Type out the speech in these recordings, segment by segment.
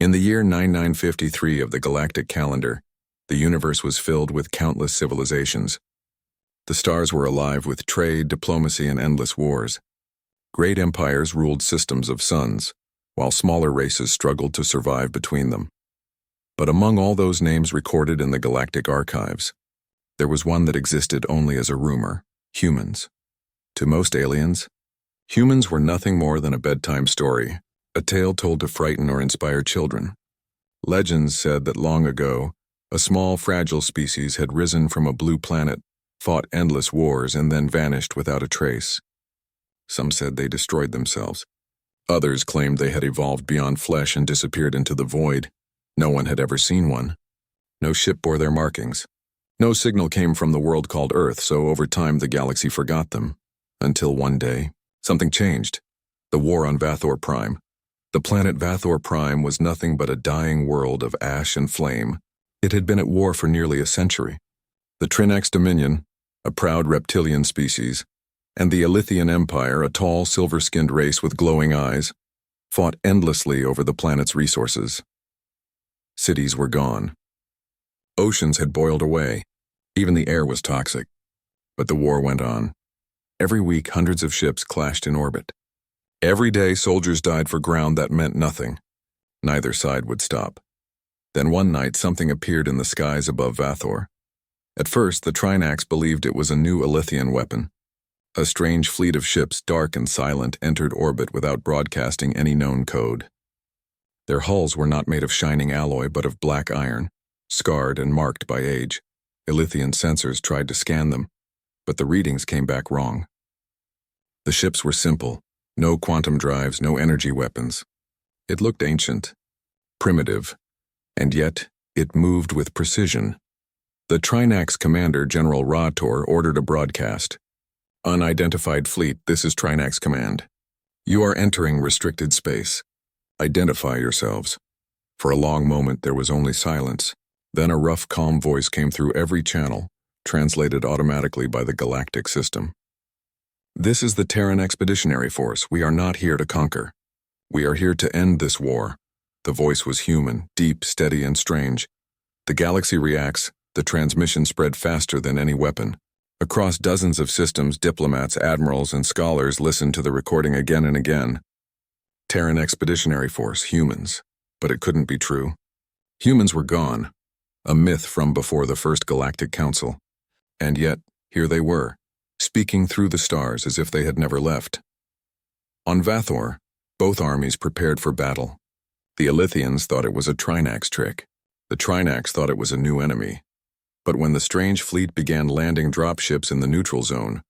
In the year 9953 of the galactic calendar, the universe was filled with countless civilizations. The stars were alive with trade, diplomacy, and endless wars. Great empires ruled systems of suns, while smaller races struggled to survive between them. But among all those names recorded in the galactic archives, there was one that existed only as a rumor: humans. To most aliens, humans were nothing more than a bedtime story, a tale told to frighten or inspire children. Legends said that long ago, a small, fragile species had risen from a blue planet, fought endless wars, and then vanished without a trace. Some said they destroyed themselves. Others claimed they had evolved beyond flesh and disappeared into the void. No one had ever seen one. No ship bore their markings. No signal came from the world called Earth, so over time the galaxy forgot them. Until one day, something changed. The war on Vathor Prime. The planet Vathor Prime was nothing but a dying world of ash and flame. It had been at war for nearly a century. The Trinax Dominion, a proud reptilian species, and the Elythian Empire, a tall, silver-skinned race with glowing eyes, fought endlessly over the planet's resources. Cities were gone. Oceans had boiled away. Even the air was toxic. But the war went on. Every week, hundreds of ships clashed in orbit. Every day, soldiers died for ground that meant nothing. Neither side would stop. Then one night, something appeared in the skies above Vathor. At first, the Trinax believed it was a new Elythian weapon. A strange fleet of ships, dark and silent, entered orbit without broadcasting any known code. Their hulls were not made of shining alloy but of black iron, scarred and marked by age. Elythian sensors tried to scan them, but the readings came back wrong. The ships were simple, no quantum drives, no energy weapons. It looked ancient, primitive, and yet it moved with precision. The Trinax commander, General Rator, ordered a broadcast. "Unidentified fleet, this is Trinax Command. You are entering restricted space. Identify yourselves." For a long moment there was only silence. Then a rough, calm voice came through every channel, translated automatically by the galactic system. "This is the Terran Expeditionary Force. We are not here to conquer. We are here to end this war." The voice was human, deep, steady, and strange. "The galaxy reacts. The transmission spread faster than any weapon. Across dozens of systems, diplomats, admirals, and scholars listened to the recording again and again. Terran Expeditionary Force, humans. But it couldn't be true. Humans were gone. A myth from before the First Galactic Council. And yet, here they were, speaking through the stars as if they had never left. On Vathor, both armies prepared for battle. The Elythians thought it was a Trinax trick. The Trinax thought it was a new enemy. But when the strange fleet began landing dropships in the neutral zone,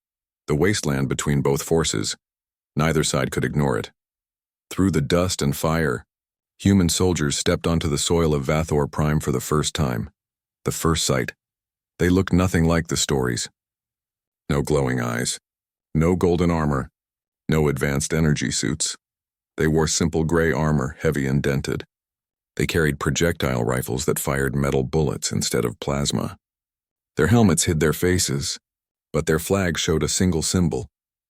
the wasteland between both forces, neither side could ignore it. Through the dust and fire, human soldiers stepped onto the soil of Vathor Prime for the first time. The first sight. They looked nothing like the stories. No glowing eyes, no golden armor, no advanced energy suits. They wore simple gray armor, heavy and dented. They carried projectile rifles that fired metal bullets instead of plasma. Their helmets hid their faces, but their flag showed a single symbol,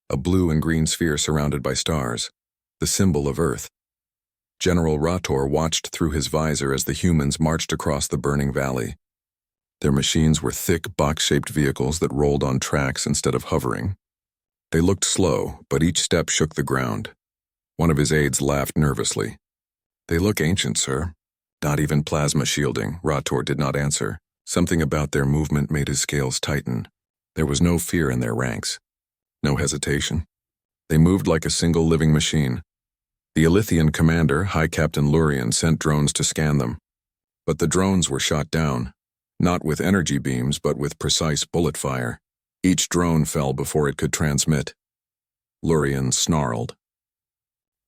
a blue and green sphere surrounded by stars, the symbol of Earth. General Rator watched through his visor as the humans marched across the burning valley. Their machines were thick, box-shaped vehicles that rolled on tracks instead of hovering. They looked slow, but each step shook the ground. One of his aides laughed nervously. "They look ancient, sir." "Not even plasma shielding," Rator did not answer. Something about their movement made his scales tighten. There was no fear in their ranks. No hesitation. They moved like a single living machine. The Elythian commander, High Captain Lurian, sent drones to scan them. But the drones were shot down, not with energy beams but with precise bullet fire. Each drone fell before it could transmit. Lurian snarled.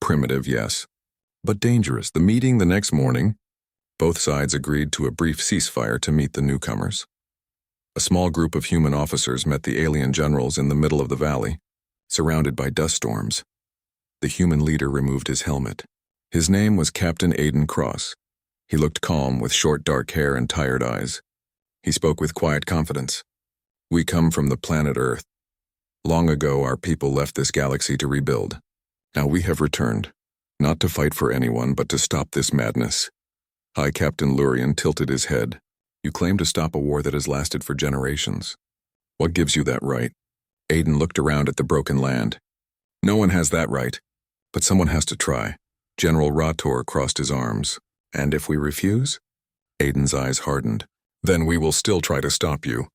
Primitive, yes, but dangerous. The meeting the next morning, both sides agreed to a brief ceasefire to meet the newcomers. A small group of human officers met the alien generals in the middle of the valley, surrounded by dust storms. The human leader removed his helmet. His name was Captain Aiden Cross. He looked calm with short dark hair and tired eyes. He spoke with quiet confidence. "We come from the planet Earth. Long ago our people left this galaxy to rebuild. Now we have returned, not to fight for anyone but to stop this madness. High Captain Lurian tilted his head. You claim to stop a war that has lasted for generations. What gives you that right? Aiden looked around at the broken land. No one has that right, but someone has to try. General Rator crossed his arms. And if we refuse? Aiden's eyes hardened. Then we will still try to stop you.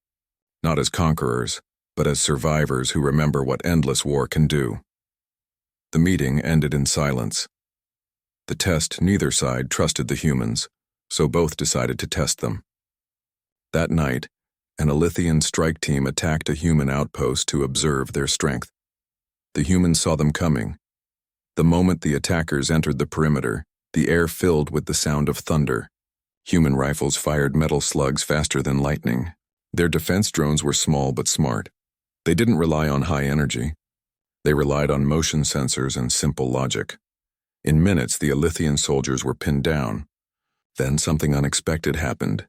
Not as conquerors, but as survivors who remember what endless war can do. The meeting ended in silence. The test, neither side trusted the humans, so both decided to test them. That night, an Elythian strike team attacked a human outpost to observe their strength. The humans saw them coming. The moment the attackers entered the perimeter, the air filled with the sound of thunder. Human rifles fired metal slugs faster than lightning. Their defense drones were small but smart. They didn't rely on high energy. They relied on motion sensors and simple logic. In minutes, the Elythian soldiers were pinned down. Then something unexpected happened.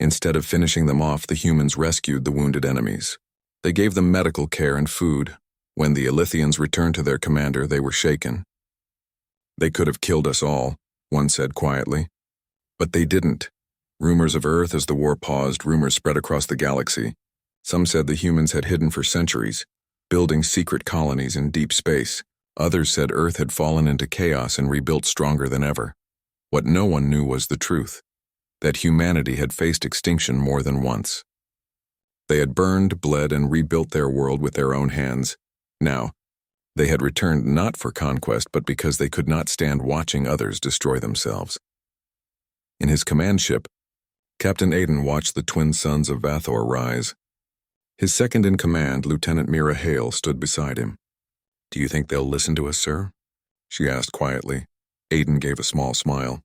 Instead of finishing them off, the humans rescued the wounded enemies. They gave them medical care and food. When the Elythians returned to their commander, they were shaken. They could have killed us all, one said quietly. But they didn't. Rumors of Earth as the war paused, rumors spread across the galaxy. Some said the humans had hidden for centuries, building secret colonies in deep space. Others said Earth had fallen into chaos and rebuilt stronger than ever. What no one knew was the truth, that humanity had faced extinction more than once. They had burned, bled, and rebuilt their world with their own hands. Now, they had returned not for conquest, but because they could not stand watching others destroy themselves. In his command ship, Captain Aiden watched the twin sons of Vathor rise. His second-in-command, Lieutenant Mira Hale, stood beside him. "Do you think they'll listen to us, sir?" she asked quietly. Aiden gave a small smile.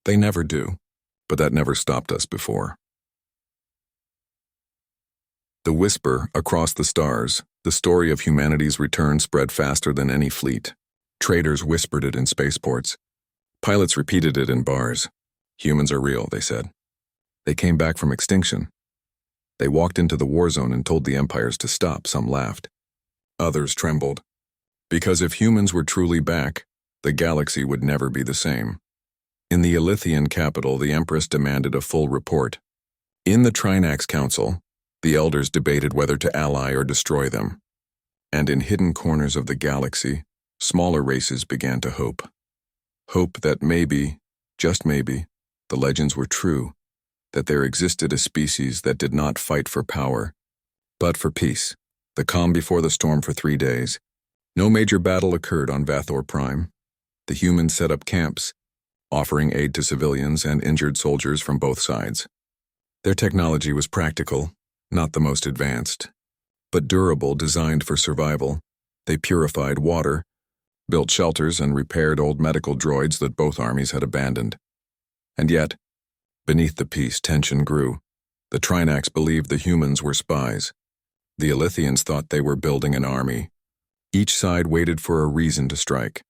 "They never do, but that never stopped us before." The whisper across the stars, the story of humanity's return, spread faster than any fleet. Traders whispered it in spaceports. Pilots repeated it in bars. Humans are real, they said. They came back from extinction. They walked into the war zone and told the empires to stop. Some laughed. Others trembled. Because if humans were truly back, the galaxy would never be the same. In the Elythian capital, the Empress demanded a full report. In the Trinax Council, the elders debated whether to ally or destroy them. And in hidden corners of the galaxy, smaller races began to hope. Hope that maybe, just maybe, the legends were true, that there existed a species that did not fight for power, but for peace. The calm before the storm for 3 days. No major battle occurred on Vathor Prime. The humans set up camps, offering aid to civilians and injured soldiers from both sides. Their technology was practical, not the most advanced, but durable, designed for survival. They purified water, built shelters, and repaired old medical droids that both armies had abandoned. And yet, beneath the peace, tension grew. The Trinax believed the humans were spies. The Elythians thought they were building an army. Each side waited for a reason to strike.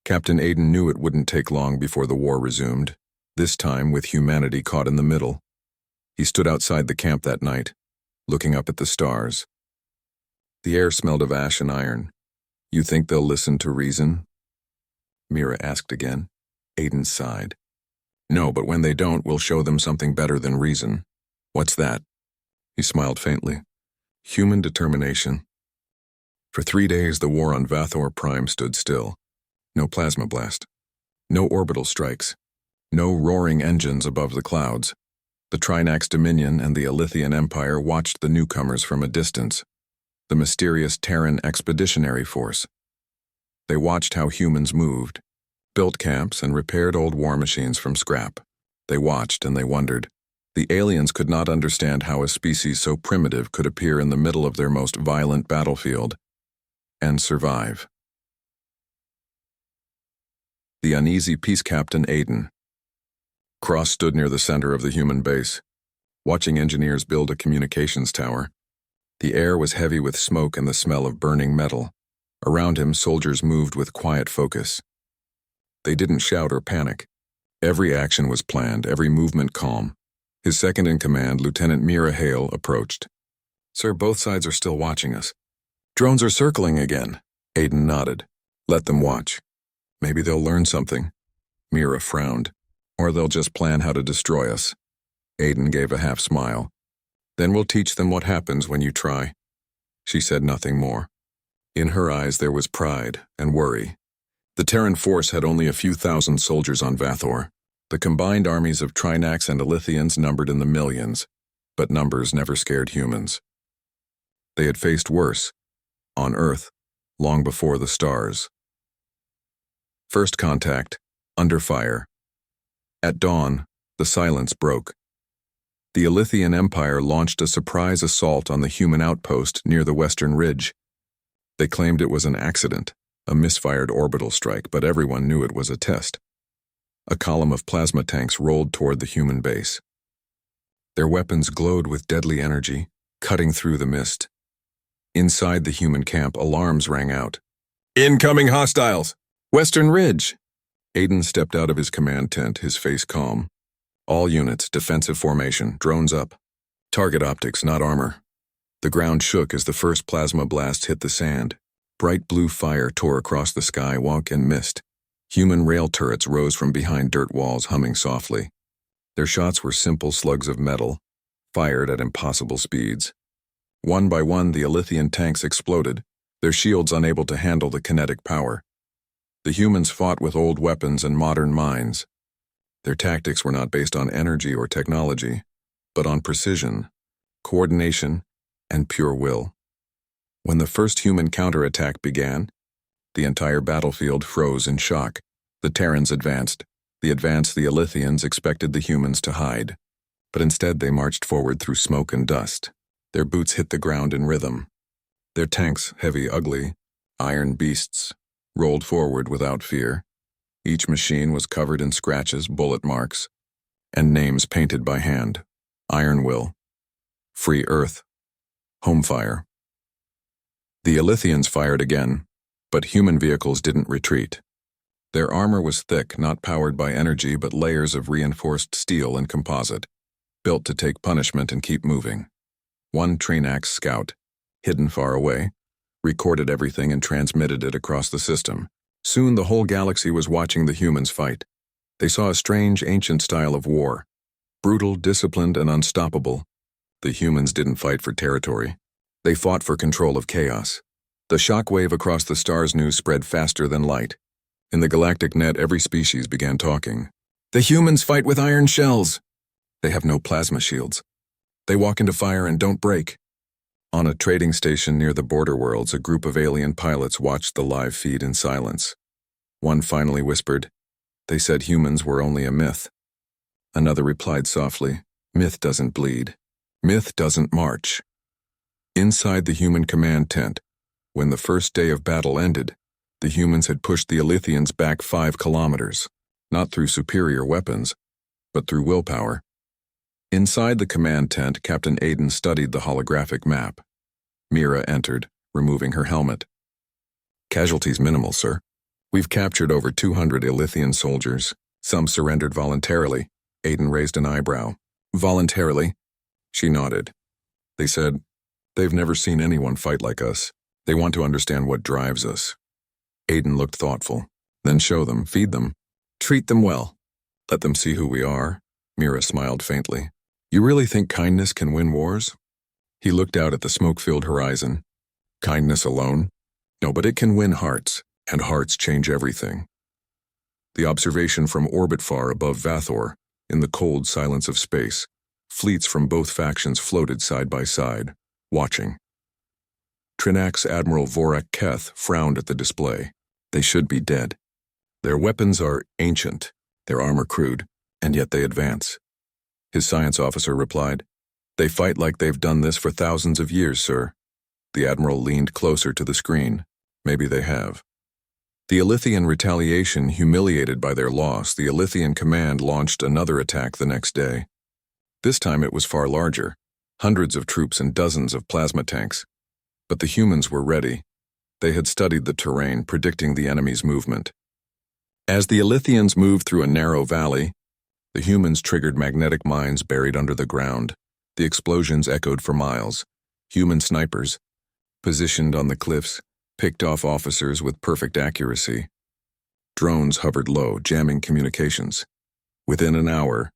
Captain Aiden knew it wouldn't take long before the war resumed, this time with humanity caught in the middle. He stood outside the camp that night, looking up at the stars. The air smelled of ash and iron. "You think they'll listen to reason?" Mira asked again. Aiden sighed. "No, but when they don't, we'll show them something better than reason." "What's that?" He smiled faintly. "Human determination." For 3 days, the war on Vathor Prime stood still. No plasma blast. No orbital strikes. No roaring engines above the clouds. The Trinax Dominion and the Elythian Empire watched the newcomers from a distance. The mysterious Terran Expeditionary Force. They watched how humans moved, built camps, and repaired old war machines from scrap. They watched and they wondered. The aliens could not understand how a species so primitive could appear in the middle of their most violent battlefield and survive. The uneasy Peace Captain Aiden. Cross stood near the center of the human base, watching engineers build a communications tower. The air was heavy with smoke and the smell of burning metal. Around him, soldiers moved with quiet focus. They didn't shout or panic. Every action was planned, every movement calm. His second-in-command, Lieutenant Mira Hale, approached. "Sir, both sides are still watching us." "Drones are circling again." Aiden nodded. "Let them watch. Maybe they'll learn something." Mira frowned. Or they'll just plan how to destroy us. Aiden gave a half smile. Then we'll teach them what happens when you try. She said nothing more. In her eyes there was pride and worry. The Terran force had only a few thousand soldiers on Vathor. The combined armies of Trinax and Elythians numbered in the millions, but numbers never scared humans. They had faced worse, on Earth, long before the stars. First contact, under fire. At dawn, the silence broke. The Elythian Empire launched a surprise assault on the human outpost near the western ridge. They claimed it was an accident, a misfired orbital strike, but everyone knew it was a test. A column of plasma tanks rolled toward the human base. Their weapons glowed with deadly energy, cutting through the mist. Inside the human camp, alarms rang out. Incoming hostiles! Western Ridge! Aiden stepped out of his command tent, his face calm. All units, defensive formation, drones up. Target optics, not armor. The ground shook as the first plasma blast hit the sand. Bright blue fire tore across the sky, wonk and mist. Human rail turrets rose from behind dirt walls, humming softly. Their shots were simple slugs of metal, fired at impossible speeds. One by one, the Elythian tanks exploded, their shields unable to handle the kinetic power. The humans fought with old weapons and modern minds. Their tactics were not based on energy or technology, but on precision, coordination, and pure will. When the first human counterattack began, the entire battlefield froze in shock. The Terrans advanced. The Elythians expected the humans to hide, but instead they marched forward through smoke and dust. Their boots hit the ground in rhythm. Their tanks, heavy, ugly, iron beasts, rolled forward without fear. Each machine was covered in scratches, bullet marks, and names painted by hand. Iron Will, Free Earth, Homefire. The Elythians fired again, but human vehicles didn't retreat. Their armor was thick, not powered by energy, but layers of reinforced steel and composite, built to take punishment and keep moving. One Trinax scout, hidden far away, recorded everything and transmitted it across the system. Soon the whole galaxy was watching the humans fight. They saw a strange, ancient style of war. Brutal, disciplined, and unstoppable. The humans didn't fight for territory. They fought for control of chaos. The shockwave across the stars' news spread faster than light. In the galactic net, every species began talking. The humans fight with iron shells. They have no plasma shields. They walk into fire and don't break. On a trading station near the border worlds, a group of alien pilots watched the live feed in silence. One finally whispered, "They said humans were only a myth." Another replied softly, "Myth doesn't bleed. Myth doesn't march." Inside the human command tent, when the first day of battle ended, the humans had pushed the Elythians back 5 kilometers, not through superior weapons, but through willpower. Inside the command tent, Captain Aiden studied the holographic map. Mira entered, removing her helmet. "Casualties minimal, sir. We've captured over 200 Elythian soldiers. Some surrendered voluntarily." Aiden raised an eyebrow. "Voluntarily?" She nodded. "They said, they've never seen anyone fight like us. They want to understand what drives us." Aiden looked thoughtful. "Then show them, feed them, treat them well. Let them see who we are." Mira smiled faintly. "You really think kindness can win wars?" He looked out at the smoke-filled horizon. "Kindness alone? No, but it can win hearts, and hearts change everything." The observation from orbit far above Vathor, in the cold silence of space, fleets from both factions floated side by side, watching. Trinax Admiral Vorak Keth frowned at the display. They should be dead. Their weapons are ancient, their armor crude, and yet they advance. His science officer replied, "They fight like they've done this for thousands of years, sir." The Admiral leaned closer to the screen. "Maybe they have." The Elythian retaliation, humiliated by their loss, the Elythian command launched another attack the next day. This time it was far larger, hundreds of troops and dozens of plasma tanks. But the humans were ready. They had studied the terrain, predicting the enemy's movement. As the Elythians moved through a narrow valley, the humans triggered magnetic mines buried under the ground. The explosions echoed for miles. Human snipers, positioned on the cliffs, picked off officers with perfect accuracy. Drones hovered low, jamming communications. Within an hour,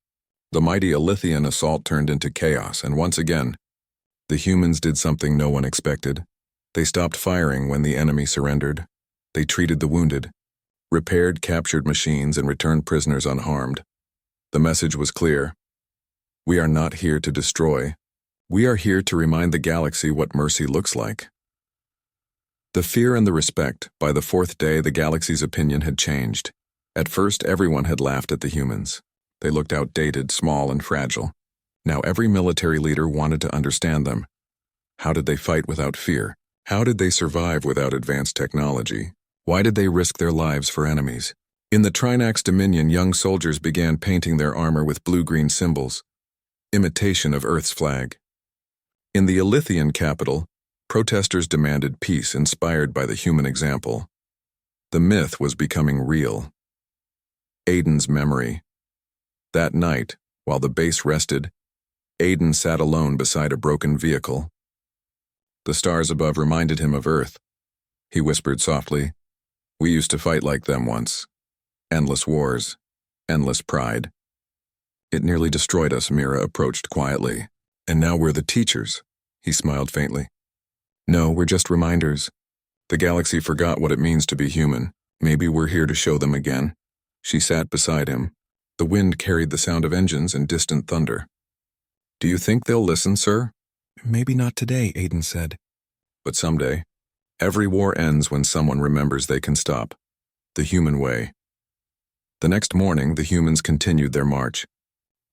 the mighty Elythian assault turned into chaos, and once again, the humans did something no one expected. They stopped firing when the enemy surrendered. They treated the wounded, repaired captured machines, and returned prisoners unharmed. The message was clear. We are not here to destroy. We are here to remind the galaxy what mercy looks like. The fear and the respect. By the fourth day, the galaxy's opinion had changed. At first, everyone had laughed at the humans. They looked outdated, small, and fragile. Now every military leader wanted to understand them. How did they fight without fear? How did they survive without advanced technology? Why did they risk their lives for enemies? In the Trinax Dominion, young soldiers began painting their armor with blue-green symbols, imitation of Earth's flag. In the Elythian capital, protesters demanded peace inspired by the human example. The myth was becoming real. Aiden's memory. That night, while the base rested, Aiden sat alone beside a broken vehicle. The stars above reminded him of Earth. He whispered softly, "We used to fight like them once. Endless wars, endless pride. It nearly destroyed us," Mira approached quietly. "And now we're the teachers," he smiled faintly. "No, we're just reminders. The galaxy forgot what it means to be human. Maybe we're here to show them again." She sat beside him. The wind carried the sound of engines and distant thunder. "Do you think they'll listen, sir?" "Maybe not today," Aiden said. "But someday. Every war ends when someone remembers they can stop. The human way." The next morning, the humans continued their march.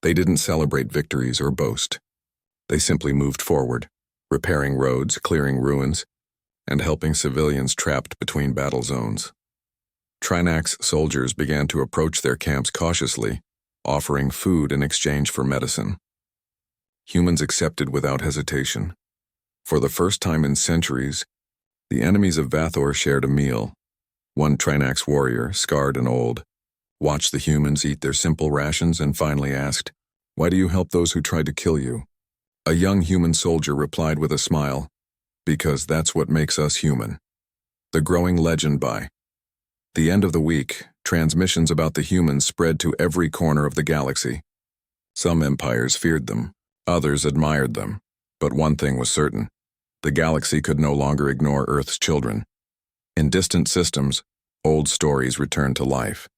They didn't celebrate victories or boast. They simply moved forward, repairing roads, clearing ruins, and helping civilians trapped between battle zones. Trinax soldiers began to approach their camps cautiously, offering food in exchange for medicine. Humans accepted without hesitation. For the first time in centuries, the enemies of Vathor shared a meal. One Trinax warrior, scarred and old, watched the humans eat their simple rations and finally asked, "Why do you help those who tried to kill you?" A young human soldier replied with a smile, "Because that's what makes us human." The growing legend. By the end of the week, transmissions about the humans spread to every corner of the galaxy. Some empires feared them, others admired them, but one thing was certain: the galaxy could no longer ignore Earth's children. In distant systems, old stories returned to life.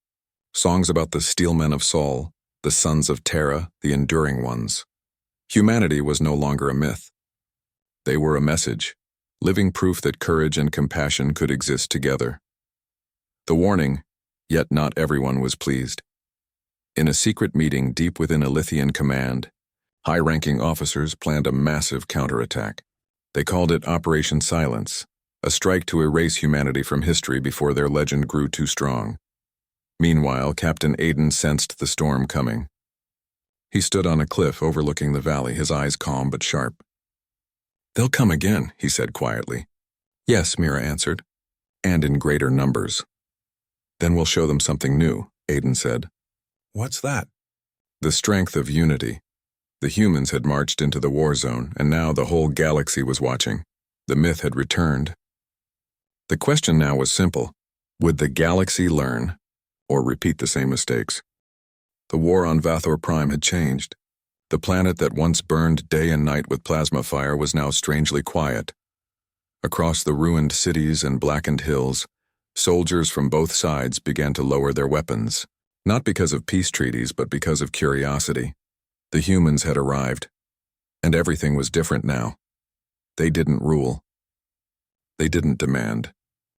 Songs about the steelmen of Sol, the sons of Terra, the enduring ones. Humanity was no longer a myth. They were a message, living proof that courage and compassion could exist together. The warning, yet not everyone was pleased. In a secret meeting deep within Elythian command, high-ranking officers planned a massive counterattack. They called it Operation Silence, a strike to erase humanity from history before their legend grew too strong. Meanwhile, Captain Aiden sensed the storm coming. He stood on a cliff overlooking the valley, his eyes calm but sharp. "They'll come again," he said quietly. "Yes," Mira answered, "and in greater numbers." "Then we'll show them something new," Aiden said. "What's that?" "The strength of unity." The humans had marched into the war zone, and now the whole galaxy was watching. The myth had returned. The question now was simple: would the galaxy learn, or repeat the same mistakes? The war on Vathor Prime had changed. The planet that once burned day and night with plasma fire was now strangely quiet. Across the ruined cities and blackened hills, soldiers from both sides began to lower their weapons, not because of peace treaties but because of curiosity. The humans had arrived, and everything was different now. They didn't rule. They didn't demand.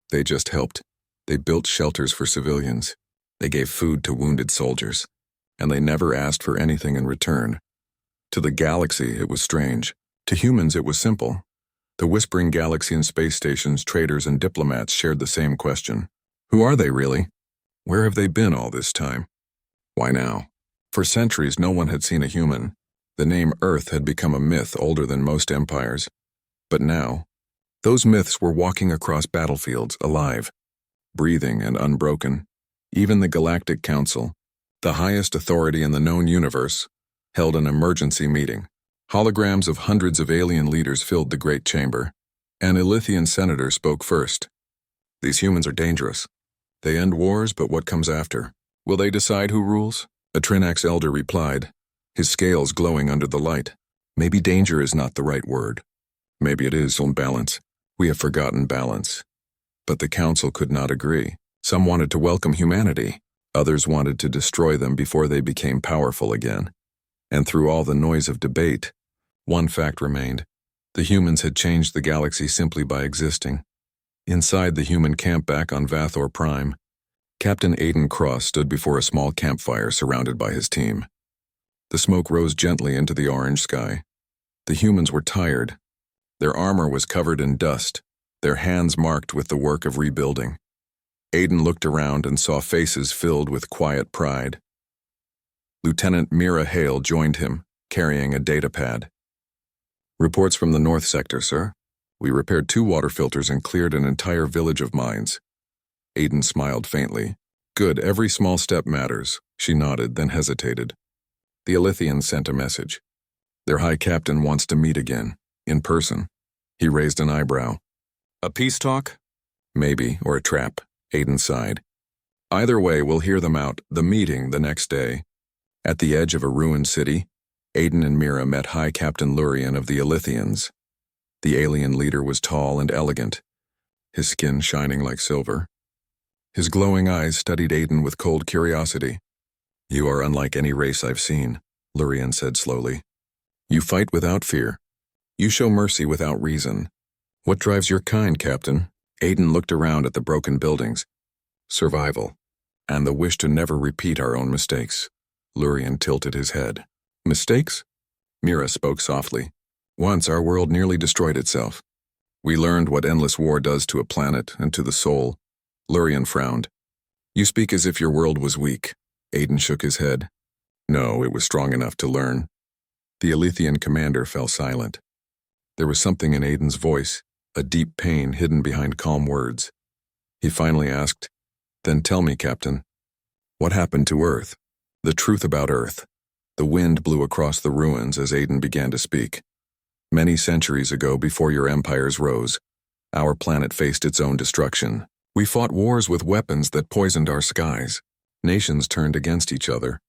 They just helped. They built shelters for civilians. They gave food to wounded soldiers, and they never asked for anything in return. To the galaxy, it was strange. To humans, it was simple. The whispering galaxy and space stations, traders, and diplomats shared the same question. Who are they really? Where have they been all this time? Why now? For centuries, no one had seen a human. The name Earth had become a myth older than most empires. But now, those myths were walking across battlefields, alive, breathing and unbroken. Even the Galactic Council, the highest authority in the known universe, held an emergency meeting. Holograms of hundreds of alien leaders filled the great chamber. An Elythian senator spoke first. "These humans are dangerous. They end wars, but what comes after? Will they decide who rules? A Trinax elder replied, his scales glowing under the light. Maybe danger is not the right word. Maybe it is balance. We have forgotten balance. But the council could not agree. Some wanted to welcome humanity. Others wanted to destroy them before they became powerful again. And through all the noise of debate, one fact remained. The humans had changed the galaxy simply by existing. Inside the human camp back on Vathor Prime, Captain Aiden Cross stood before a small campfire surrounded by his team. The smoke rose gently into the orange sky. The humans were tired. Their armor was covered in dust, their hands marked with the work of rebuilding. Aiden looked around and saw faces filled with quiet pride. Lieutenant Mira Hale joined him, carrying a datapad. Reports from the North Sector, sir. We repaired 2 water filters and cleared an entire village of mines. Aiden smiled faintly. Good, every small step matters. She nodded, then hesitated. The Elythians sent a message. Their High Captain wants to meet again, in person. He raised an eyebrow. A peace talk? Maybe, or a trap, Aiden sighed. Either way, we'll hear them out, the meeting the next day. At the edge of a ruined city, Aiden and Mira met High Captain Lurian of the Elythians. The alien leader was tall and elegant, his skin shining like silver. His glowing eyes studied Aiden with cold curiosity. You are unlike any race I've seen, Lurian said slowly. You fight without fear. You show mercy without reason. What drives your kind, Captain? Aiden looked around at the broken buildings. Survival, and the wish to never repeat our own mistakes. Lurian tilted his head. Mistakes? Mira spoke softly. Once our world nearly destroyed itself. We learned what endless war does to a planet and to the soul. Lurian frowned. You speak as if your world was weak. Aiden shook his head. No, it was strong enough to learn. The Elythian commander fell silent. There was something in Aiden's voice, a deep pain hidden behind calm words. He finally asked, Then tell me, Captain, what happened to Earth? The truth about Earth. The wind blew across the ruins as Aiden began to speak. Many centuries ago, before your empires rose, our planet faced its own destruction. We fought wars with weapons that poisoned our skies. Nations turned against each other.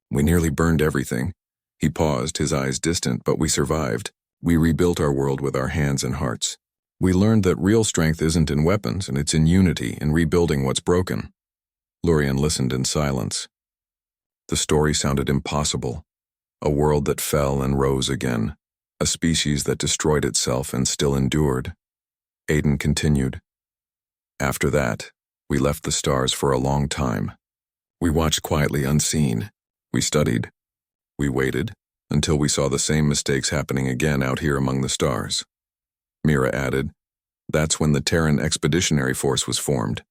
We nearly burned everything. He paused, his eyes distant, but we survived. We rebuilt our world with our hands and hearts. We learned that real strength isn't in weapons, and it's in unity, in rebuilding what's broken. Lurian listened in silence. The story sounded impossible. A world that fell and rose again. A species that destroyed itself and still endured. Aiden continued. After that, we left the stars for a long time. We watched quietly unseen. We studied. We waited until we saw the same mistakes happening again out here among the stars. Mira added, That's when the Terran Expeditionary Force was formed.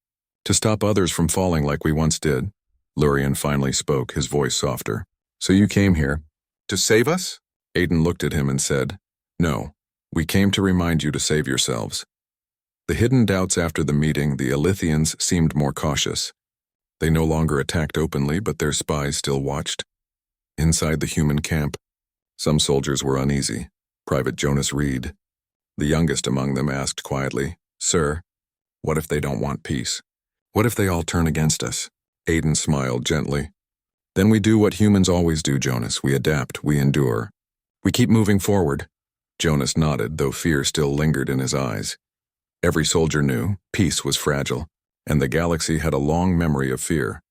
To stop others from falling like we once did. Lurian finally spoke, his voice softer. So you came here to save us? Aiden looked at him and said, No, we came to remind you to save yourselves. The hidden doubts after the meeting, the Elythians seemed more cautious. They no longer attacked openly, but their spies still watched. Inside the human camp, some soldiers were uneasy. Private Jonas Reed, the youngest among them, asked quietly, Sir, what if they don't want peace? What if they all turn against us? Aiden smiled gently. Then we do what humans always do, Jonas. We adapt, we endure. We keep moving forward. Jonas nodded, though fear still lingered in his eyes. Every soldier knew peace was fragile, and the galaxy had a long memory of fear.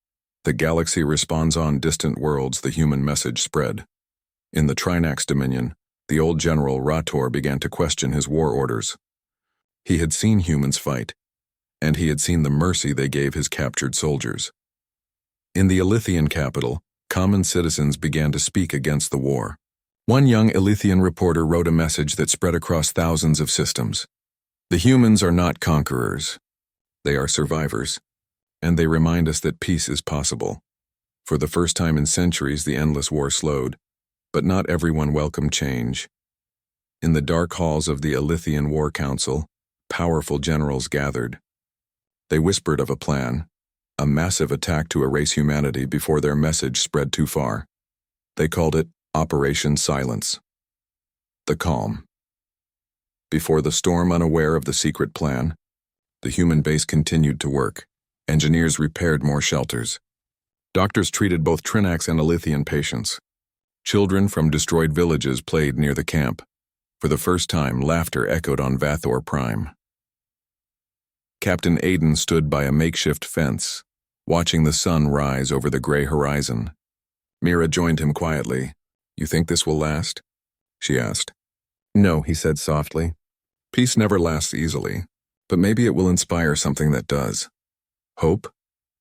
The galaxy responds on distant worlds, the human message spread. In the Trinax Dominion, the old general Rator began to question his war orders. He had seen humans fight, and he had seen the mercy they gave his captured soldiers. In the Elythian capital, common citizens began to speak against the war. One young Elythian reporter wrote a message that spread across thousands of systems. The humans are not conquerors. They are survivors, and they remind us that peace is possible. For the first time in centuries, the endless war slowed, but not everyone welcomed change. In the dark halls of the Elythian War Council, powerful generals gathered. They whispered of a plan, a massive attack to erase humanity before their message spread too far. They called it Operation Silence. The calm. Before the storm, unaware of the secret plan, the human base continued to work. Engineers repaired more shelters. Doctors treated both Trinax and Alithian patients. Children from destroyed villages played near the camp. For the first time, laughter echoed on Vathor Prime. Captain Aiden stood by a makeshift fence, watching the sun rise over the gray horizon. Mira joined him quietly. "You think this will last?" she asked. "No," he said softly. "Peace never lasts easily, but maybe it will inspire something that does." "Hope?"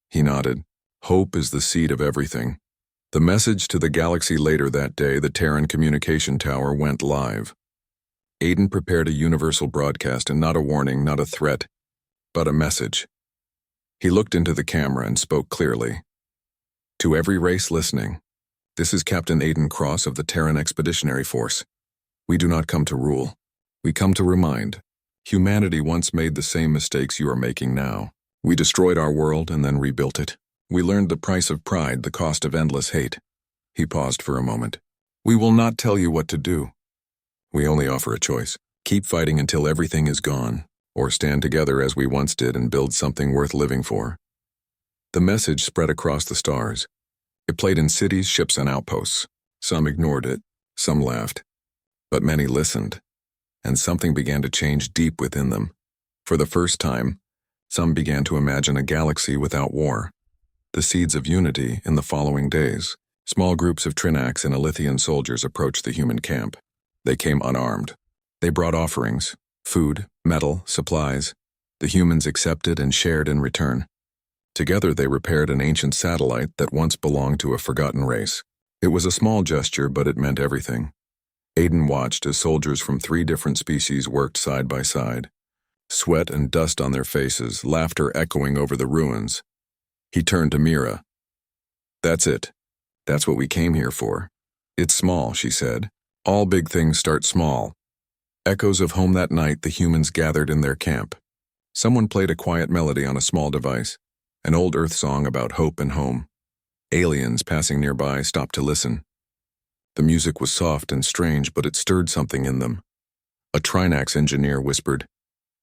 He nodded. "Hope is the seed of everything." The message to the galaxy later that day, the Terran communication tower went live. Aiden prepared a universal broadcast, and not a warning, not a threat, but a message. He looked into the camera and spoke clearly. "To every race listening, this is Captain Aiden Cross of the Terran Expeditionary Force. We do not come to rule. We come to remind. Humanity once made the same mistakes you are making now. We destroyed our world and then rebuilt it. We learned the price of pride, the cost of endless hate." He paused for a moment. "We will not tell you what to do. We only offer a choice. Keep fighting until everything is gone, or stand together as we once did and build something worth living for." The message spread across the stars. It played in cities, ships, and outposts. Some ignored it, some laughed. But many listened, and something began to change deep within them. For the first time, some began to imagine a galaxy without war. The seeds of unity in the following days. Small groups of Trinax and Alithian soldiers approached the human camp. They came unarmed. They brought offerings, food, metal, supplies. The humans accepted and shared in return. Together they repaired an ancient satellite that once belonged to a forgotten race. It was a small gesture, but it meant everything. Aiden watched as soldiers from 3 different species worked side by side. Sweat and dust on their faces, laughter echoing over the ruins. He turned to Mira. "That's it. That's what we came here for." "It's small," she said. "All big things start small." Echoes of home that night, the humans gathered in their camp. Someone played a quiet melody on a small device, an old Earth song about hope and home. Aliens passing nearby stopped to listen. The music was soft and strange, but it stirred something in them. A Trinax engineer whispered,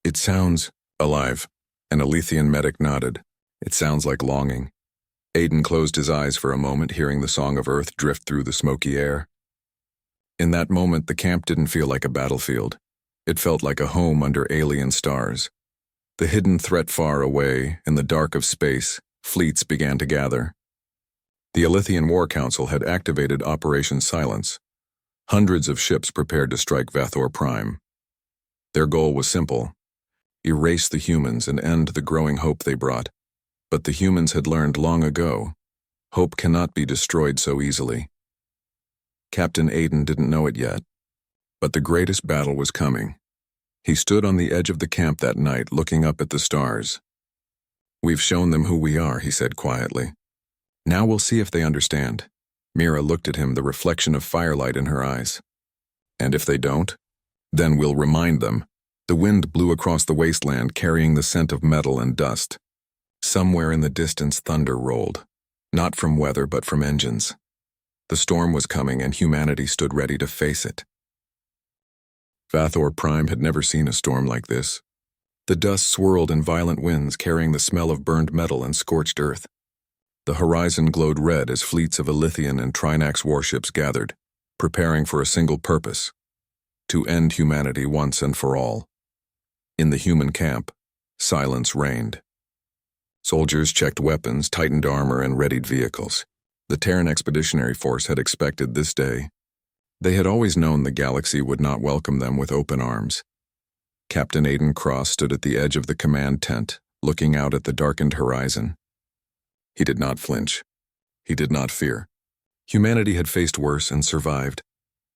"It sounds alive." An Alithian medic nodded. "It sounds like longing." Aiden closed his eyes for a moment, hearing the song of Earth drift through the smoky air. In that moment, the camp didn't feel like a battlefield. It felt like a home under alien stars. The hidden threat far away, in the dark of space, fleets began to gather. The Alithian War Council had activated Operation Silence. Hundreds of ships prepared to strike Vathor Prime. Their goal was simple: erase the humans and end the growing hope they brought. But the humans had learned long ago, hope cannot be destroyed so easily. Captain Aiden didn't know it yet, but the greatest battle was coming. He stood on the edge of the camp that night, looking up at the stars. "We've shown them who we are," he said quietly. "Now we'll see if they understand." Mira looked at him, the reflection of firelight in her eyes. "And if they don't, then we'll remind them." The wind blew across the wasteland, carrying the scent of metal and dust. Somewhere in the distance, thunder rolled, not from weather but from engines. The storm was coming, and humanity stood ready to face it. Vathor Prime had never seen a storm like this. The dust swirled in violent winds, carrying the smell of burned metal and scorched earth. The horizon glowed red as fleets of Alithian and Trinax warships gathered, preparing for a single purpose: to end humanity once and for all. In the human camp, silence reigned. Soldiers checked weapons, tightened armor, and readied vehicles. The Terran Expeditionary Force had expected this day. They had always known the galaxy would not welcome them with open arms. Captain Aiden Cross stood at the edge of the command tent, looking out at the darkened horizon. He did not flinch. He did not fear. Humanity had faced worse and survived.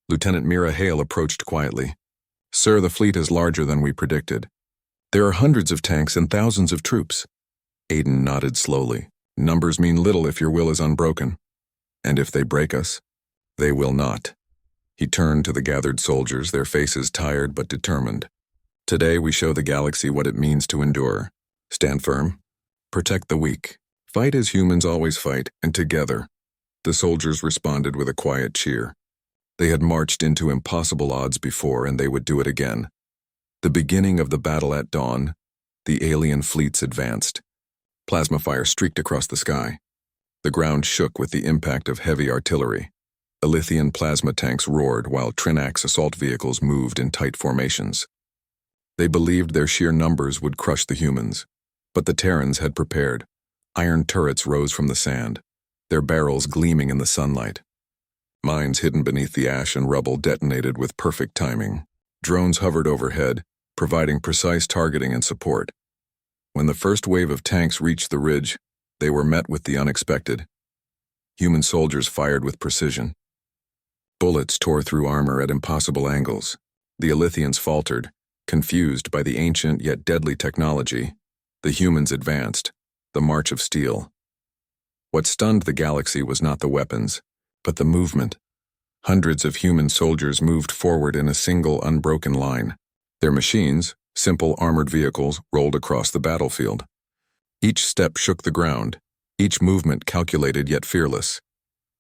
Lieutenant Mira Hale approached quietly. "Sir, the fleet is larger than we predicted. There are hundreds of tanks and thousands of troops." Aiden nodded slowly. "Numbers mean little if your will is unbroken. And if they break us, they will not." He turned to the gathered soldiers, their faces tired but determined. "Today we show the galaxy what it means to endure. Stand firm. Protect the weak. Fight as humans always fight, and together." The soldiers responded with a quiet cheer. They had marched into impossible odds before, and they would do it again. The beginning of the battle at dawn, the alien fleets advanced. Plasma fire streaked across the sky. The ground shook with the impact of heavy artillery. Elythian plasma tanks roared while Trinax assault vehicles moved in tight formations. They believed their sheer numbers would crush the humans, but the Terrans had prepared. Iron turrets rose from the sand, their barrels gleaming in the sunlight. Mines hidden beneath the ash and rubble detonated with perfect timing. Drones hovered overhead, providing precise targeting and support. When the first wave of tanks reached the ridge, they were met with the unexpected. Human soldiers fired with precision. Bullets tore through armor at impossible angles. The Elythians faltered, confused by the ancient yet deadly technology. The humans advanced, the march of steel. What stunned the galaxy was not the weapons, but the movement. Hundreds of human soldiers moved forward in a single unbroken line. Their machines, simple armored vehicles, rolled across the battlefield. Each step shook the ground, each movement calculated yet fearless.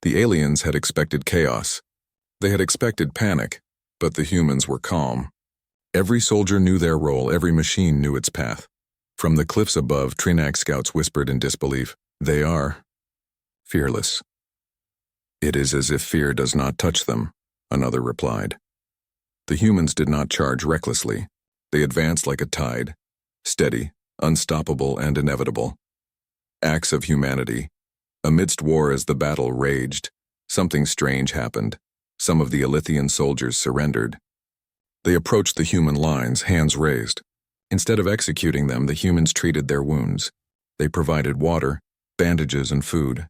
The aliens had expected chaos. They had expected panic, but the humans were calm. Every soldier knew their role, every machine knew its path. From the cliffs above, Trinax scouts whispered in disbelief, "They are fearless." "It is as if fear does not touch them," another replied. The humans did not charge recklessly. They advanced like a tide, steady, unstoppable, and inevitable. Acts of humanity. Amidst war as the battle raged, something strange happened. Some of the Elythian soldiers surrendered. They approached the human lines, hands raised. Instead of executing them, the humans treated their wounds. They provided water, bandages, and food.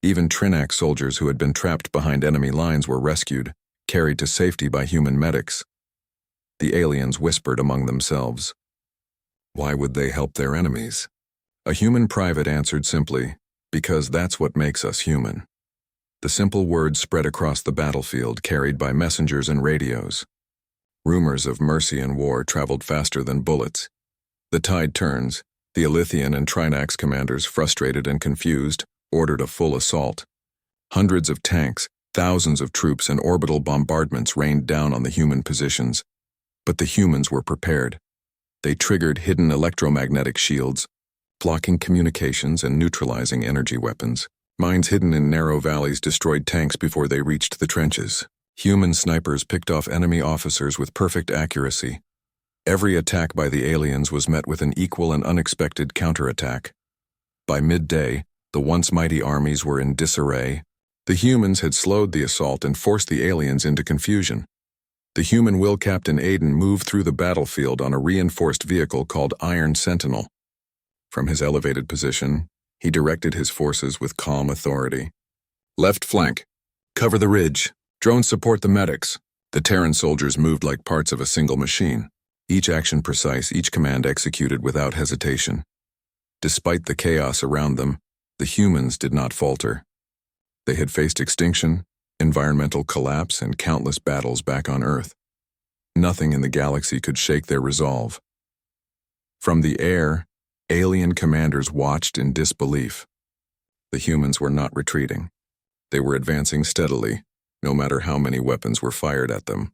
Even Trinax soldiers who had been trapped behind enemy lines were rescued, carried to safety by human medics. The aliens whispered among themselves. Why would they help their enemies? A human private answered simply, "Because that's what makes us human." The simple words spread across the battlefield, carried by messengers and radios. Rumors of mercy and war traveled faster than bullets. The tide turns. The Elythian and Trinax commanders, frustrated and confused, ordered a full assault. Hundreds of tanks, thousands of troops, and orbital bombardments rained down on the human positions. But the humans were prepared. They triggered hidden electromagnetic shields, blocking communications and neutralizing energy weapons. Mines hidden in narrow valleys destroyed tanks before they reached the trenches. Human snipers picked off enemy officers with perfect accuracy. Every attack by the aliens was met with an equal and unexpected counterattack. By midday, the once mighty armies were in disarray. The humans had slowed the assault and forced the aliens into confusion. The human will Captain Aiden moved through the battlefield on a reinforced vehicle called Iron Sentinel. From his elevated position, he directed his forces with calm authority. "Left flank. Cover the ridge. Drones support the medics." The Terran soldiers moved like parts of a single machine. Each action precise, each command executed without hesitation. Despite the chaos around them, the humans did not falter. They had faced extinction, environmental collapse, and countless battles back on Earth. Nothing in the galaxy could shake their resolve. From the air, alien commanders watched in disbelief. The humans were not retreating. They were advancing steadily, no matter how many weapons were fired at them.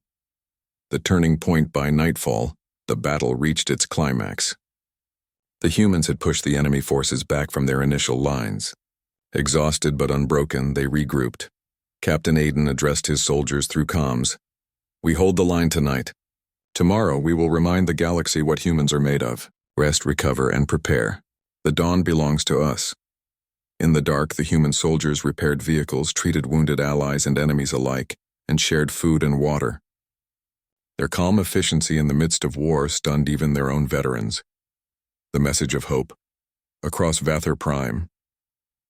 The turning point by nightfall, the battle reached its climax. The humans had pushed the enemy forces back from their initial lines. Exhausted but unbroken, they regrouped. Captain Aiden addressed his soldiers through comms. "We hold the line tonight. Tomorrow we will remind the galaxy what humans are made of. Rest, recover, and prepare. The dawn belongs to us." In the dark, the human soldiers repaired vehicles, treated wounded allies and enemies alike, and shared food and water. Their calm efficiency in the midst of war stunned even their own veterans. The message of hope. Across Vather Prime,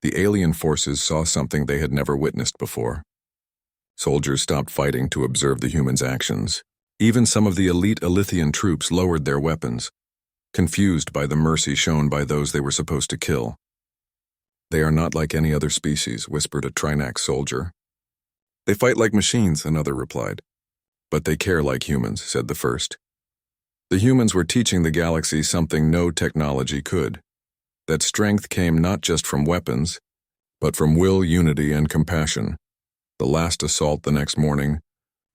the alien forces saw something they had never witnessed before. Soldiers stopped fighting to observe the humans' actions. Even some of the elite Elythian troops lowered their weapons, confused by the mercy shown by those they were supposed to kill. "They are not like any other species," whispered a Trinax soldier. "They fight like machines," another replied. "But they care like humans," said the first. The humans were teaching the galaxy something no technology could. That strength came not just from weapons, but from will, unity, and compassion. The last assault the next morning,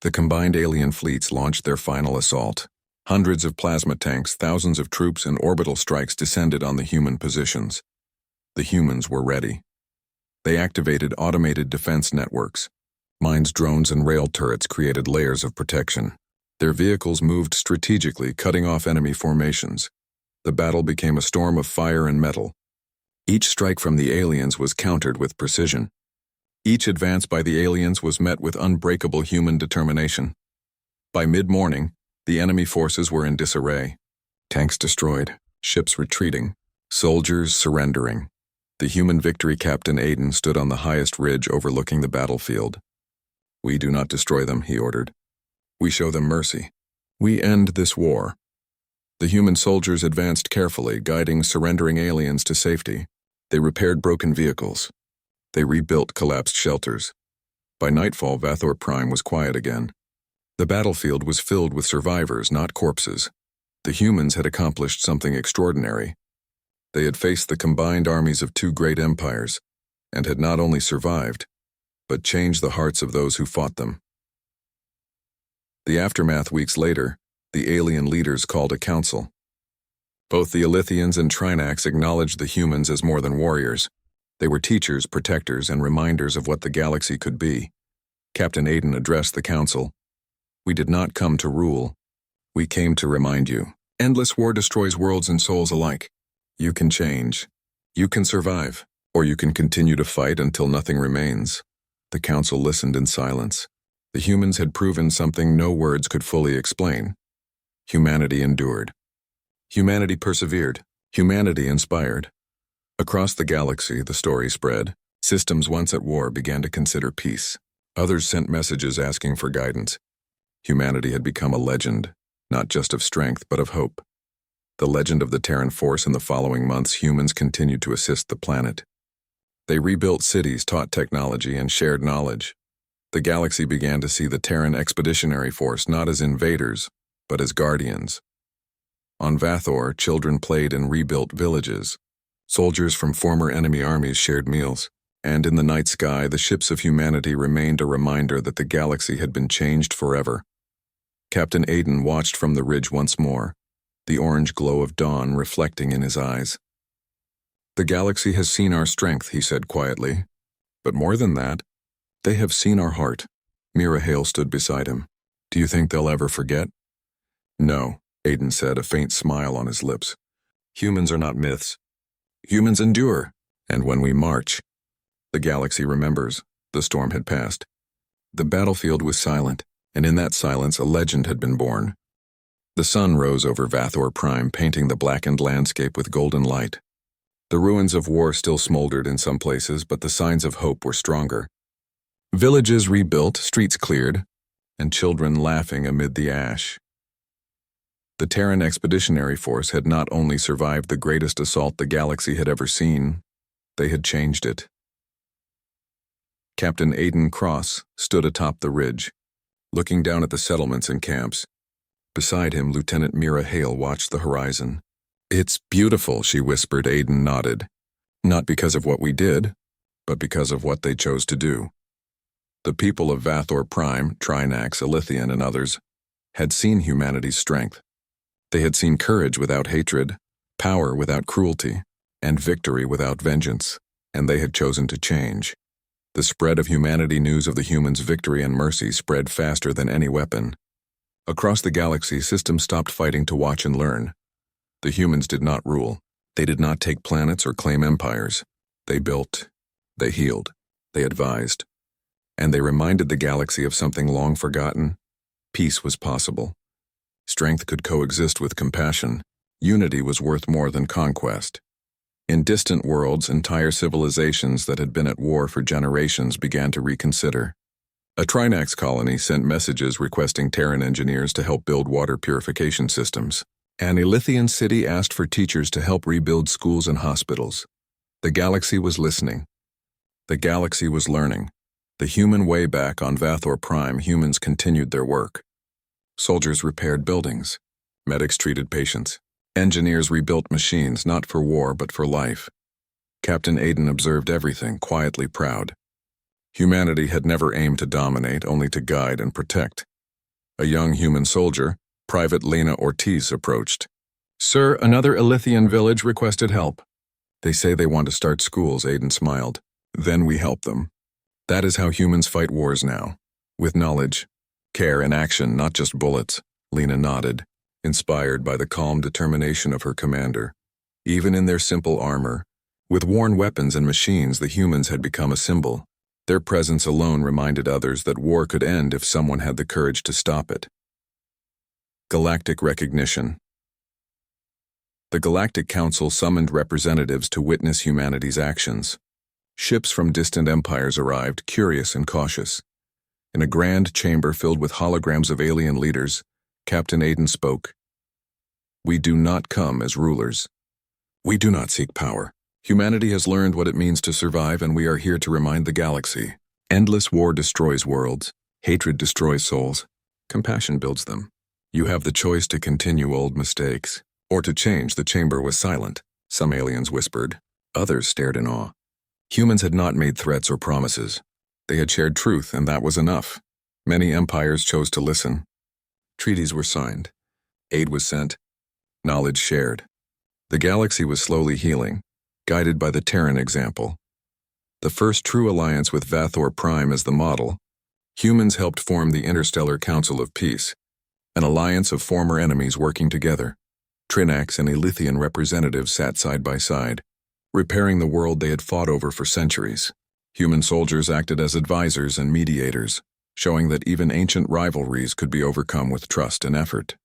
the combined alien fleets launched their final assault. Hundreds of plasma tanks, thousands of troops, and orbital strikes descended on the human positions. The humans were ready. They activated automated defense networks. Mines, drones, and rail turrets created layers of protection. Their vehicles moved strategically, cutting off enemy formations. The battle became a storm of fire and metal. Each strike from the aliens was countered with precision. Each advance by the aliens was met with unbreakable human determination. By mid-morning, the enemy forces were in disarray. Tanks destroyed, ships retreating, soldiers surrendering. The human victory Captain Aiden stood on the highest ridge overlooking the battlefield. "We do not destroy them," he ordered. "We show them mercy. We end this war." The human soldiers advanced carefully, guiding surrendering aliens to safety. They repaired broken vehicles. They rebuilt collapsed shelters. By nightfall, DEATHWORLD was quiet again. The battlefield was filled with survivors, not corpses. The humans had accomplished something extraordinary. They had faced the combined armies of two great empires, and had not only survived, but changed the hearts of those who fought them. The aftermath weeks later, the alien leaders called a council. Both the Elythians and Trinax acknowledged the humans as more than warriors. They were teachers, protectors, and reminders of what the galaxy could be. Captain Aiden addressed the council. "We did not come to rule. We came to remind you. Endless war destroys worlds and souls alike. You can change. You can survive. Or you can continue to fight until nothing remains." The council listened in silence. The humans had proven something no words could fully explain. Humanity endured. Humanity persevered. Humanity inspired. Across the galaxy, the story spread. Systems once at war began to consider peace. Others sent messages asking for guidance. Humanity had become a legend, not just of strength, but of hope. The legend of the Terran Force. In the following months, humans continued to assist the planet. They rebuilt cities, taught technology, and shared knowledge. The galaxy began to see the Terran Expeditionary Force not as invaders, but as guardians. On Vathor, children played in rebuilt villages. Soldiers from former enemy armies shared meals. And in the night sky, the ships of humanity remained a reminder that the galaxy had been changed forever. Captain Aiden watched from the ridge once more, the orange glow of dawn reflecting in his eyes. "The galaxy has seen our strength," he said quietly. "But more than that, they have seen our heart." Mira Hale stood beside him. "Do you think they'll ever forget?" "No," Aiden said, a faint smile on his lips. "Humans are not myths. Humans endure, and when we march, the galaxy remembers." The storm had passed. The battlefield was silent, and in that silence a legend had been born. The sun rose over DEATHWORLD, painting the blackened landscape with golden light. The ruins of war still smoldered in some places, but the signs of hope were stronger. Villages rebuilt, streets cleared, and children laughing amid the ash. The Terran Expeditionary Force had not only survived the greatest assault the galaxy had ever seen, they had changed it. Captain Aiden Cross stood atop the ridge, looking down at the settlements and camps. Beside him, Lieutenant Mira Hale watched the horizon. "It's beautiful," she whispered. Aiden nodded. "Not because of what we did, but because of what they chose to do." The people of DEATHWORLD, Trinax, Elythian, and others had seen humanity's strength. They had seen courage without hatred, power without cruelty, and victory without vengeance, and they had chosen to change. The spread of humanity news of the humans' victory and mercy spread faster than any weapon. Across the galaxy, systems stopped fighting to watch and learn. The humans did not rule. They did not take planets or claim empires. They built, they healed, they advised, and they reminded the galaxy of something long forgotten. Peace was possible. Strength could coexist with compassion. Unity was worth more than conquest. In distant worlds, entire civilizations that had been at war for generations began to reconsider. A Trinax colony sent messages requesting Terran engineers to help build water purification systems. An Elythian city asked for teachers to help rebuild schools and hospitals. The galaxy was listening. The galaxy was learning. The human way back on DEATHWORLD, humans continued their work. Soldiers repaired buildings. Medics treated patients. Engineers rebuilt machines, not for war, but for life. Captain Aiden observed everything, quietly proud. Humanity had never aimed to dominate, only to guide and protect. A young human soldier, Private Lena Ortiz, approached. "Sir, another Elythian village requested help." "They say they want to start schools," Aiden smiled. Then we help them. That is how humans fight wars now. With knowledge, care, and action, not just bullets. Lena nodded, inspired by the calm determination of her commander. Even in their simple armor, with worn weapons and machines, the humans had become a symbol. Their presence alone reminded others that war could end if someone had the courage to stop it. Galactic recognition. The Galactic Council summoned representatives to witness humanity's actions. Ships from distant empires arrived, curious and cautious. In a grand chamber filled with holograms of alien leaders, Captain Aiden spoke. "We do not come as rulers. We do not seek power. Humanity has learned what it means to survive, and we are here to remind the galaxy. Endless war destroys worlds. Hatred destroys souls. Compassion builds them. You have the choice to continue old mistakes, or to change." The chamber was silent. Some aliens whispered. Others stared in awe. Humans had not made threats or promises. They had shared truth, and that was enough. Many empires chose to listen. Treaties were signed. Aid was sent. Knowledge shared. The galaxy was slowly healing, guided by the Terran example. The first true alliance with DEATHWORLD as the model, humans helped form the Interstellar Council of Peace, an alliance of former enemies working together. Trinax and Elithian representatives sat side by side, repairing the world they had fought over for centuries. Human soldiers acted as advisors and mediators, showing that even ancient rivalries could be overcome with trust and effort.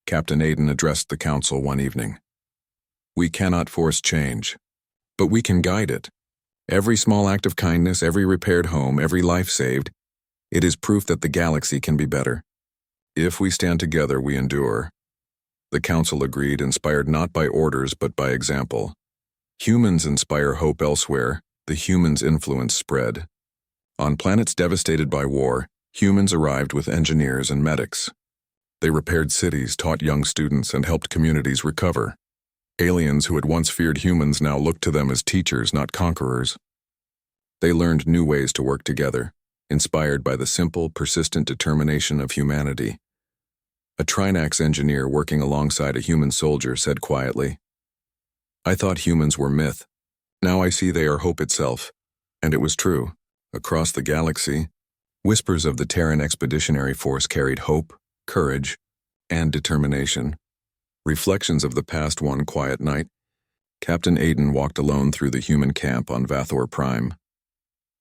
Captain Aiden addressed the council one evening. "We cannot force change, but we can guide it. Every small act of kindness, every repaired home, every life saved, it is proof that the galaxy can be better. If we stand together, we endure." The council agreed, inspired not by orders but by example. Humans inspire hope elsewhere. The humans' influence spread. On planets devastated by war, humans arrived with engineers and medics. They repaired cities, taught young students, and helped communities recover. Aliens who had once feared humans now looked to them as teachers, not conquerors. They learned new ways to work together, inspired by the simple, persistent determination of humanity. A Trinax engineer working alongside a human soldier said quietly, "I thought humans were myth. Now I see they are hope itself." And it was true. Across the galaxy, whispers of the Terran Expeditionary Force carried hope, courage, and determination. Reflections of the past one quiet night, Captain Aiden walked alone through the human camp on DEATHWORLD.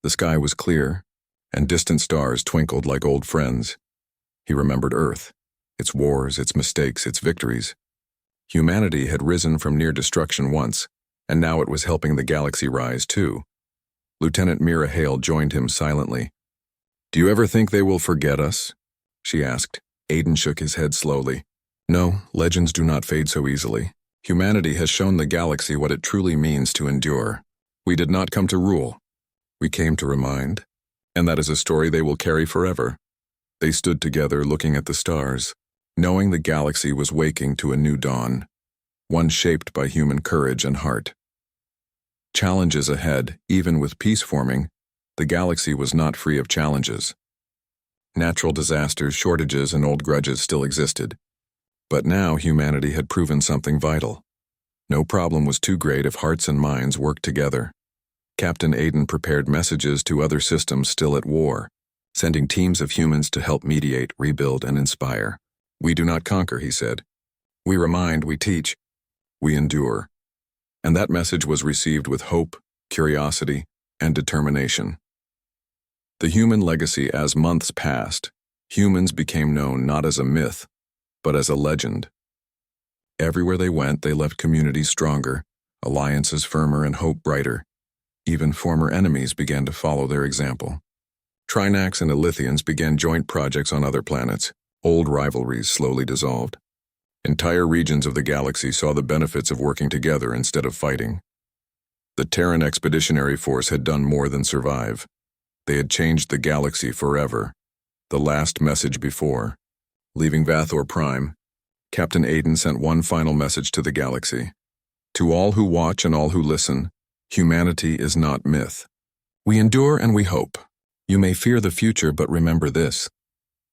The sky was clear, and distant stars twinkled like old friends. He remembered Earth, its wars, its mistakes, its victories. Humanity had risen from near destruction once, and now it was helping the galaxy rise too. Lieutenant Mira Hale joined him silently. "Do you ever think they will forget us?" she asked. Aiden shook his head slowly. "No, legends do not fade so easily. Humanity has shown the galaxy what it truly means to endure. We did not come to rule. We came to remind, and that is a story they will carry forever." They stood together looking at the stars, knowing the galaxy was waking to a new dawn, one shaped by human courage and heart. Challenges ahead, even with peace forming, the galaxy was not free of challenges. Natural disasters, shortages, and old grudges still existed. But now humanity had proven something vital. No problem was too great if hearts and minds worked together. Captain Aiden prepared messages to other systems still at war, sending teams of humans to help mediate, rebuild, and inspire. "We do not conquer," he said. "We remind, we teach, we endure." And that message was received with hope, curiosity, and determination. The human legacy. As months passed, humans became known not as a myth, but as a legend. Everywhere they went, they left communities stronger, alliances firmer, and hope brighter. Even former enemies began to follow their example. Trinax and Elithians began joint projects on other planets. Old rivalries slowly dissolved. Entire regions of the galaxy saw the benefits of working together instead of fighting. The Terran Expeditionary Force had done more than survive. They had changed the galaxy forever. The last message before. Leaving DEATHWORLD, Captain Aiden sent one final message to the galaxy. "To all who watch and all who listen, humanity is not myth. We endure and we hope. You may fear the future, but remember this.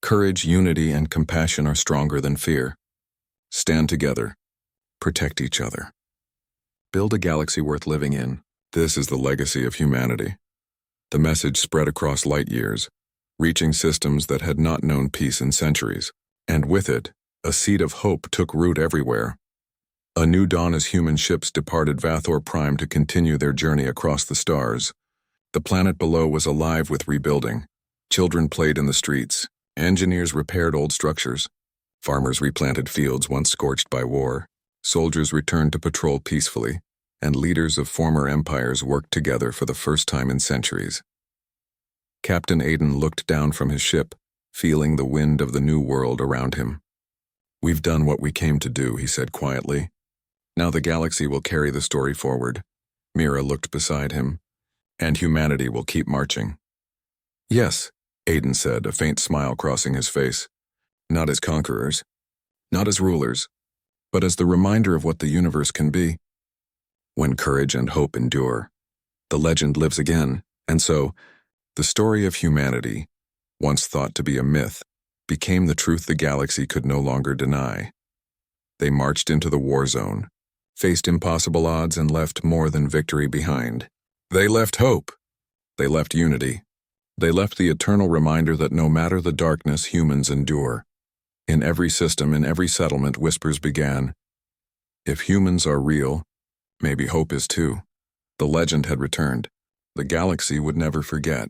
Courage, unity, and compassion are stronger than fear. Stand together. Protect each other. Build a galaxy worth living in, This is the legacy of humanity. The message spread across light years, reaching systems that had not known peace in centuries. And with it, a seed of hope took root everywhere. A new dawn as human ships departed Vathor Prime to continue their journey across the stars. The planet below was alive with rebuilding. Children played in the streets. Engineers repaired old structures. Farmers replanted fields once scorched by war. Soldiers returned to patrol peacefully, and leaders of former empires worked together for the first time in centuries. Captain Aiden looked down from his ship, feeling the wind of the new world around him. "We've done what we came to do," he said quietly. "Now the galaxy will carry the story forward." Mira looked beside him. "And humanity will keep marching." "Yes," Aiden said, a faint smile crossing his face. "Not as conquerors, not as rulers, but as the reminder of what the universe can be. When courage and hope endure, the legend lives again, and so, the story of humanity, once thought to be a myth, became the truth the galaxy could no longer deny. They marched into the war zone, faced impossible odds, and left more than victory behind. They left hope. They left unity. They left the eternal reminder that no matter the darkness, humans endure. In every system, in every settlement, whispers began. If humans are real, maybe hope is too. The legend had returned. The galaxy would never forget.